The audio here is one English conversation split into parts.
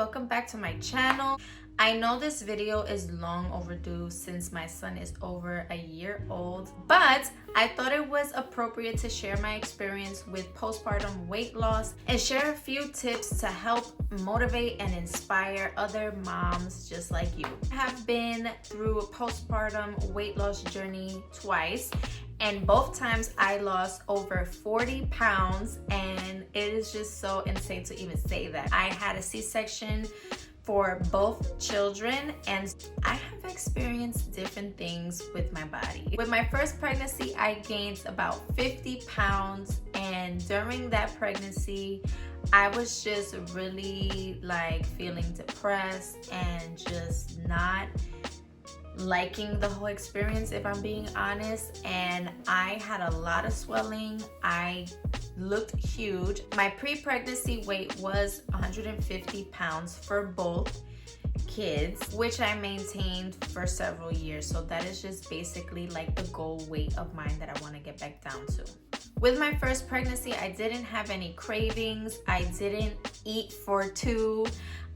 welcome back to my channel. I know this video is long overdue since my son is over a year old, but I thought it was appropriate to share my experience with postpartum weight loss and share a few tips to help motivate and inspire other moms just like you. I have been through a postpartum weight loss journey twice, and both times I lost over 40 pounds, and it is just so insane to even say that. I had a C-section for both children, and I have experienced different things with my body. With my first pregnancy, I gained about 50 pounds, and during that pregnancy, I was just really feeling depressed and just not liking the whole experience, if I'm being honest. And I had a lot of swelling. I looked huge. My pre-pregnancy weight was 150 pounds for both kids, which I maintained for several years. So that is just basically the goal weight of mine that I want to get back down to. With my first pregnancy, I didn't have any cravings. I didn't eat for two.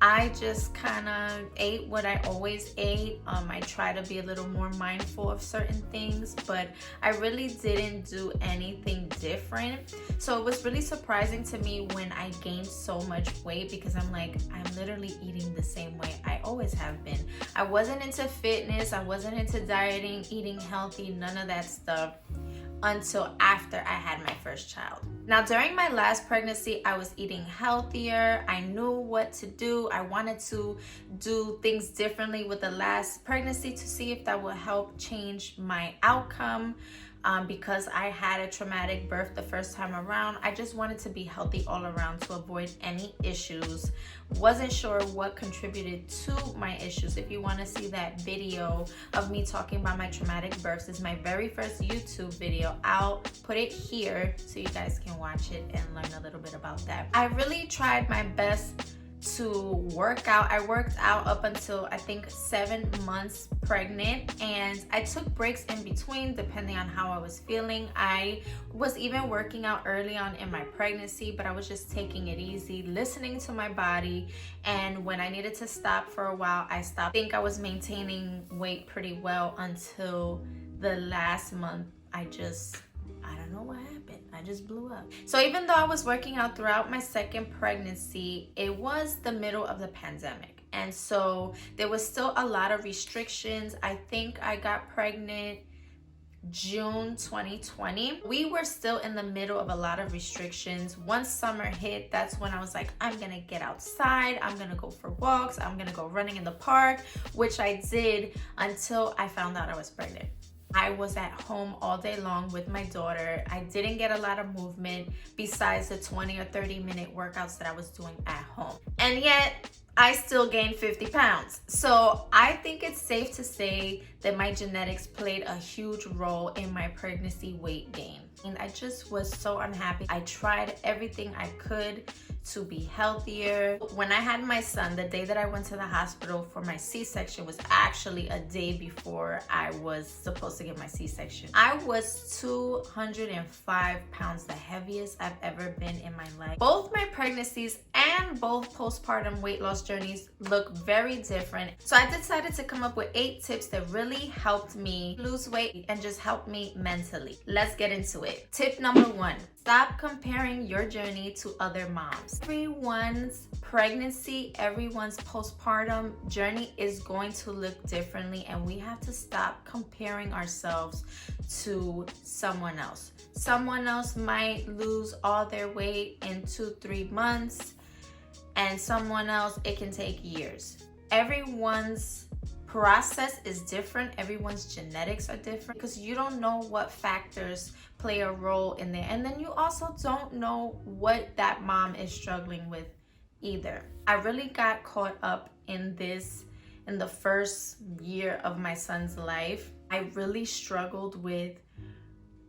I just kind of ate what I always ate. I try to be a little more mindful of certain things, but I really didn't do anything different. So it was really surprising to me when I gained so much weight, because I'm literally eating the same way I always have been. I wasn't into fitness. I wasn't into dieting, eating healthy, none of that stuff until after I had my first child. Now, during my last pregnancy, I was eating healthier. I knew what to do. I wanted to do things differently with the last pregnancy to see if that would help change my outcome. Because I had a traumatic birth the first time around, I just wanted to be healthy all around to avoid any issues. Wasn't sure what contributed to my issues. If you want to see that video of me talking about my traumatic births, it's my very first YouTube video. I'll put it here so you guys can watch it and learn a little bit about that. I really tried my best to work out. I worked out up until I think 7 months pregnant, and I took breaks in between depending on how I was feeling. I was even working out early on in my pregnancy, but I was just taking it easy, listening to my body, and when I needed to stop for a while, I stopped. I think I was maintaining weight pretty well until the last month. I don't know what happened. I just blew up. So even though I was working out throughout my second pregnancy, it was the middle of the pandemic. And so there was still a lot of restrictions. I think I got pregnant June 2020. We were still in the middle of a lot of restrictions. Once summer hit, that's when I was like, I'm gonna get outside, I'm gonna go for walks, I'm gonna go running in the park, which I did until I found out I was pregnant. I was at home all day long with my daughter. I didn't get a lot of movement besides the 20 or 30-minute workouts that I was doing at home. And yet, I still gained 50 pounds. So I think it's safe to say that my genetics played a huge role in my pregnancy weight gain. And I just was so unhappy. I tried everything I could to be healthier. When I had my son, the day that I went to the hospital for my C-section was actually a day before I was supposed to get my C-section. I was 205 pounds, the heaviest I've ever been in my life. Both my pregnancies and both postpartum weight loss journeys look very different. So I decided to come up with 8 tips that really helped me lose weight and just helped me mentally. Let's get into it. Tip number 1. Stop comparing your journey to other moms. Everyone's pregnancy, everyone's postpartum journey is going to look differently, and we have to stop comparing ourselves to someone else. Someone else might lose all their weight in 2-3 months, and someone else, it can take years. Everyone's process is different. Everyone's genetics are different, because you don't know what factors play a role in there, and then you also don't know what that mom is struggling with either. I really got caught up in this in the first year of my son's life. I really struggled with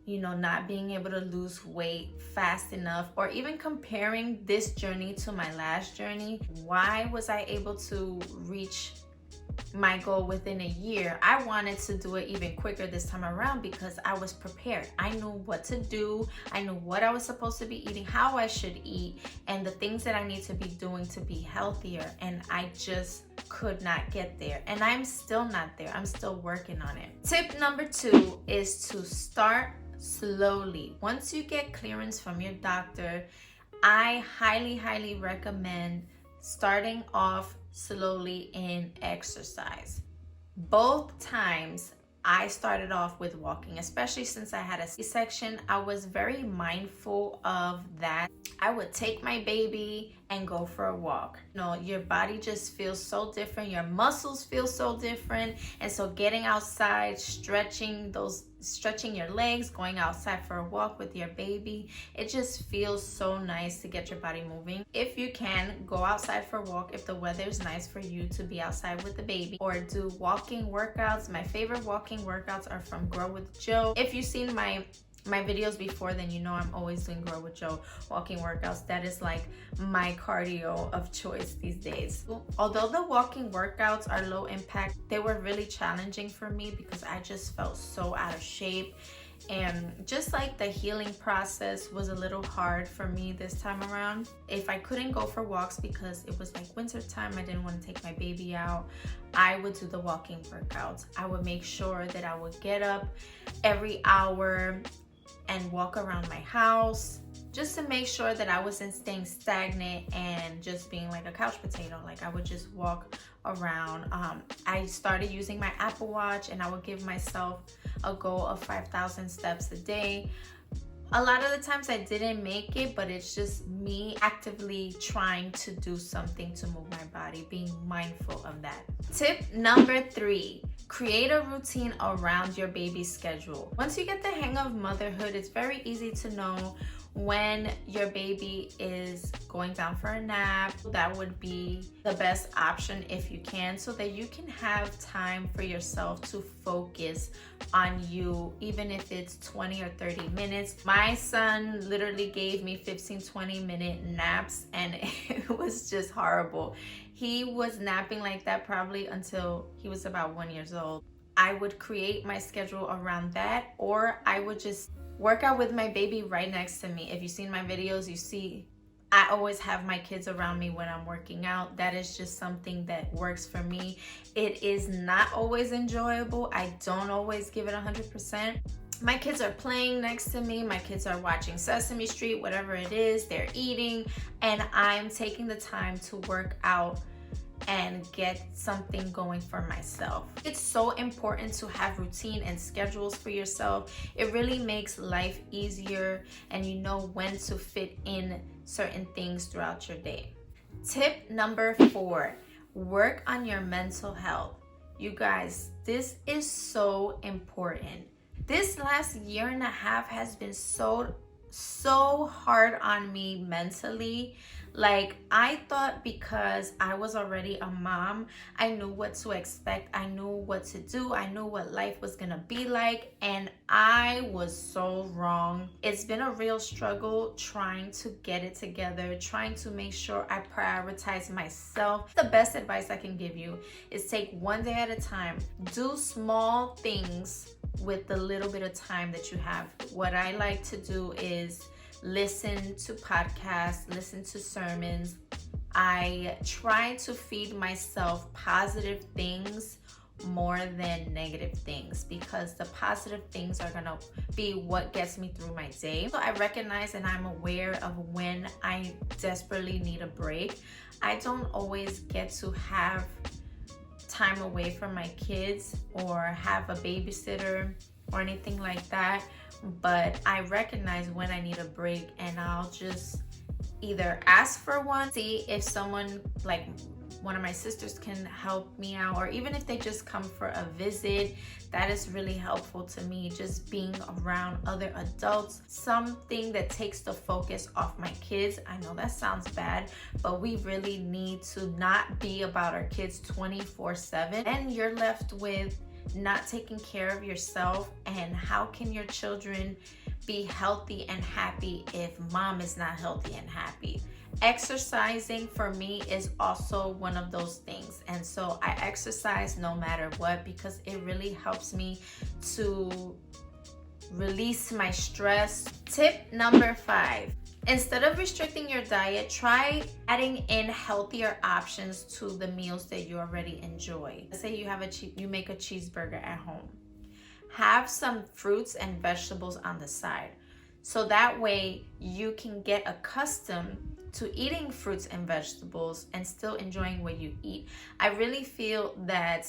not being able to lose weight fast enough, or even comparing this journey to my last journey. Why was I able to reach my goal within a year. I wanted to do it even quicker this time around because I was prepared. I knew what to do. I knew what I was supposed to be eating, how I should eat, and the things that I need to be doing to be healthier. And I just could not get there. And I'm still not there. I'm still working on it. Tip number 2 is to start slowly. Once you get clearance from your doctor, I highly recommend starting off slowly in exercise. Both times I started off with walking, especially since I had a C-section. I was very mindful of that. I would take my baby and go for a walk. You know, your body just feels so different. Your muscles feel so different. And so getting outside, stretching your legs, going outside for a walk with your baby, it just feels so nice to get your body moving. If you can, go outside for a walk if the weather is nice for you to be outside with the baby, or do walking workouts. My favorite walking workouts are from Grow with Joe. If you've seen my videos before, then you know I'm always doing Grow with Joe walking workouts. That is like my cardio of choice these days. Although the walking workouts are low impact, they were really challenging for me because I just felt so out of shape, and just like the healing process was a little hard for me this time around. If I couldn't go for walks because it was like winter time, I didn't want to take my baby out, I would do the walking workouts. I would make sure that I would get up every hour and walk around my house just to make sure that I wasn't staying stagnant and just being like a couch potato. Like I would just walk around. I started using my Apple Watch, and I would give myself a goal of 5,000 steps a day. A lot of the times I didn't make it, but it's just me actively trying to do something to move my body, being mindful of that. Tip number 3, create a routine around your baby's schedule. Once you get the hang of motherhood, it's very easy to know when your baby is going down for a nap. That would be the best option if you can, so that you can have time for yourself to focus on you, even if it's 20 or 30 minutes. My son literally gave me 15-20 minute naps, and it was just horrible. He was napping like that probably until he was about 1 year old. I would create my schedule around that, or I would just work out with my baby right next to me. If you've seen my videos, you see I always have my kids around me when I'm working out. That is just something that works for me. It is not always enjoyable. I don't always give it 100%. My kids are playing next to me. My kids are watching Sesame Street, whatever it is, they're eating, and I'm taking the time to work out and get something going for myself. It's so important to have routine and schedules for yourself. It really makes life easier, and you know when to fit in certain things throughout your day. Tip number 4, work on your mental health. You guys, this is so important. This last year and a half has been so hard on me mentally. Like, I thought because I was already a mom, I knew what to expect, I knew what to do, I knew what life was gonna be like, and I was so wrong. It's been a real struggle trying to get it together, trying to make sure I prioritize myself. The best advice I can give you is take one day at a time. Do small things with the little bit of time that you have. What I like to do is listen to podcasts, listen to sermons. I try to feed myself positive things more than negative things, because the positive things are gonna be what gets me through my day. So I recognize and I'm aware of when I desperately need a break. I don't always get to have time away from my kids or have a babysitter or anything like that, but I recognize when I need a break, and I'll just either ask for one, see if someone like one of my sisters can help me out, or even if they just come for a visit. That is really helpful to me, just being around other adults, something that takes the focus off my kids. I know that sounds bad, but we really need to not be about our kids 24/7, and you're left with not taking care of yourself. And how can your children be healthy and happy if mom is not healthy and happy. Exercising for me is also one of those things, and so I exercise no matter what because it really helps me to release my stress. Tip number 5. Instead of restricting your diet, try adding in healthier options to the meals that you already enjoy. Let's say you make a cheeseburger at home. Have some fruits and vegetables on the side. So that way you can get accustomed to eating fruits and vegetables and still enjoying what you eat. I really feel that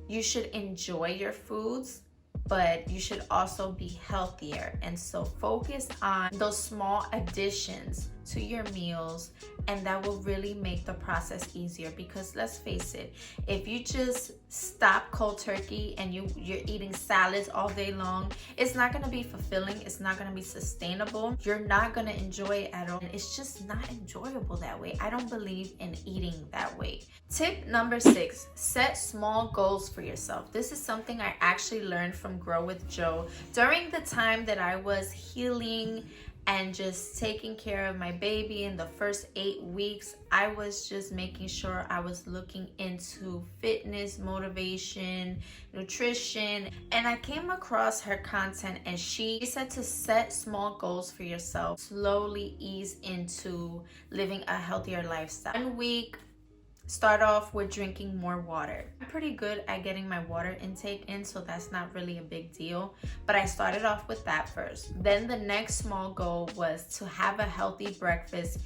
you should enjoy your foods, but you should also be healthier. And so focus on those small additions to your meals, and that will really make the process easier. Because let's face it, if you just stop cold turkey and you're eating salads all day long, it's not going to be fulfilling. It's not going to be sustainable. You're not going to enjoy it at all. And it's just not enjoyable that way. I don't believe in eating that way. Tip number 6, set small goals for yourself. This is something I actually learned from Grow with Joe during the time that I was healing and just taking care of my baby. In the first 8 weeks, I was just making sure I was looking into fitness, motivation, nutrition, and I came across her content, and she said to set small goals for yourself, slowly ease into living a healthier lifestyle. 1 week, start off with drinking more water. I'm pretty good at getting my water intake in, so that's not really a big deal. But I started off with that first. Then the next small goal was to have a healthy breakfast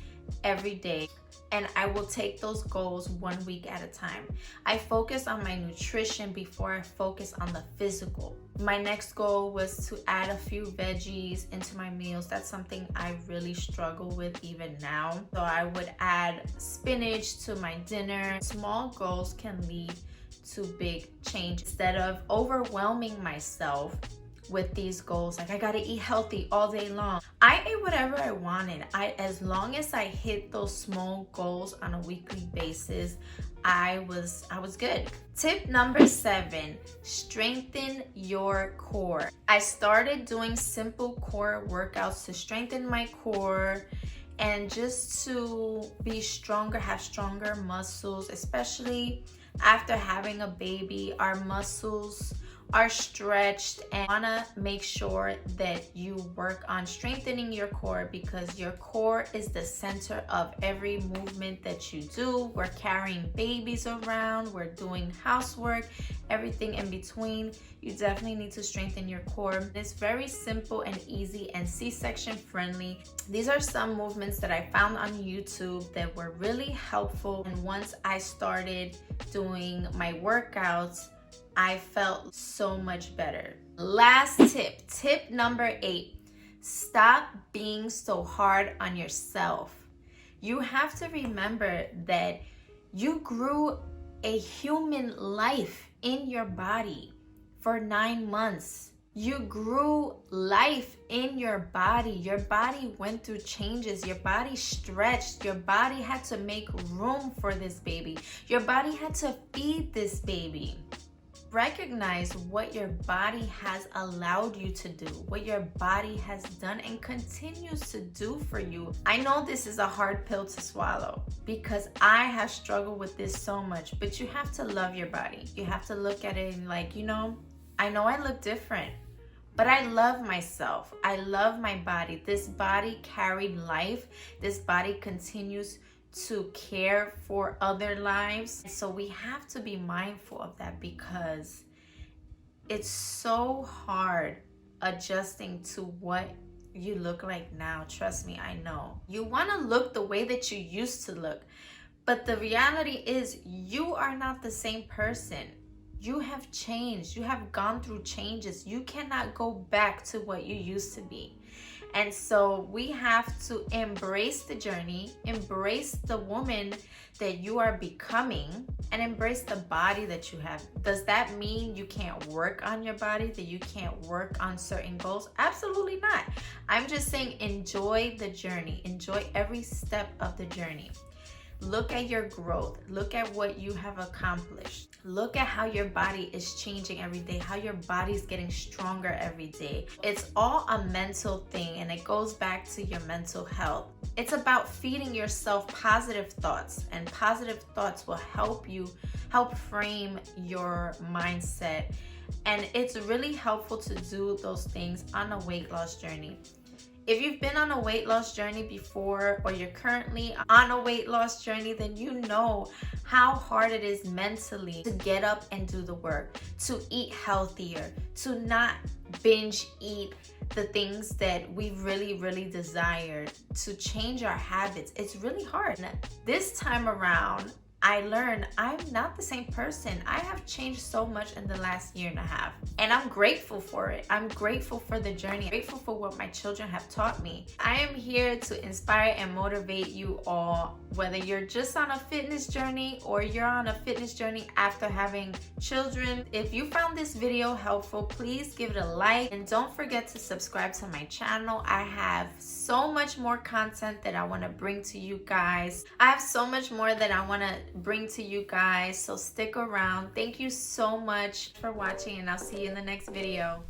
every day. And I will take those goals 1 week at a time. I focus on my nutrition before I focus on the physical. My next goal was to add a few veggies into my meals. That's something I really struggle with even now. So I would add spinach to my dinner. Small goals can lead to big change. Instead of overwhelming myself with these goals, like I gotta eat healthy all day long, I ate whatever I wanted. As long as I hit those small goals on a weekly basis, I was good. Tip number 7, strengthen your core. I started doing simple core workouts to strengthen my core and just to be stronger, have stronger muscles, especially after having a baby. Our muscles are stretched, and I wanna make sure that you work on strengthening your core, because your core is the center of every movement that you do. We're carrying babies around, we're doing housework, everything in between. You definitely need to strengthen your core. It's very simple and easy and C-section friendly. These are some movements that I found on YouTube that were really helpful, and once I started doing my workouts, I felt so much better. Last tip, tip number 8, stop being so hard on yourself. You have to remember that you grew a human life in your body for 9 months. You grew life in your body. Your body went through changes. Your body stretched. Your body had to make room for this baby. Your body had to feed this baby. Recognize what your body has allowed you to do, what your body has done and continues to do for you. I know this is a hard pill to swallow because I have struggled with this so much, but you have to love your body. You have to look at it and like, I know I look different, but I love myself. I love my body. This body carried life. This body continues to care for other lives. So we have to be mindful of that, because it's so hard adjusting to what you look like now. Trust me, I know. You want to look the way that you used to look, but the reality is you are not the same person. You have changed. You have gone through changes. You cannot go back to what you used to be. And so we have to embrace the journey, embrace the woman that you are becoming, and embrace the body that you have. Does that mean you can't work on your body, that you can't work on certain goals? Absolutely not. I'm just saying enjoy the journey. Enjoy every step of the journey. Look at your growth. Look at what you have accomplished. Look at how your body is changing every day, how your body's getting stronger every day. It's all a mental thing, and it goes back to your mental health. It's about feeding yourself positive thoughts, and positive thoughts will help frame your mindset. And it's really helpful to do those things on a weight loss journey. If you've been on a weight loss journey before, or you're currently on a weight loss journey, then you know how hard it is mentally to get up and do the work, to eat healthier, to not binge eat the things that we really desire, to change our habits. It's really hard. This time around, I learned I'm not the same person. I have changed so much in the last year and a half, and I'm grateful for it. I'm grateful for the journey. I'm grateful for what my children have taught me. I am here to inspire and motivate you all, whether you're just on a fitness journey or you're on a fitness journey after having children. If you found this video helpful, please give it a like, and don't forget to subscribe to my channel. I have so much more content that I want to bring to you guys. I have so much more that I want to bring to you guys, so stick around. Thank you so much for watching, and I'll see you in the next video.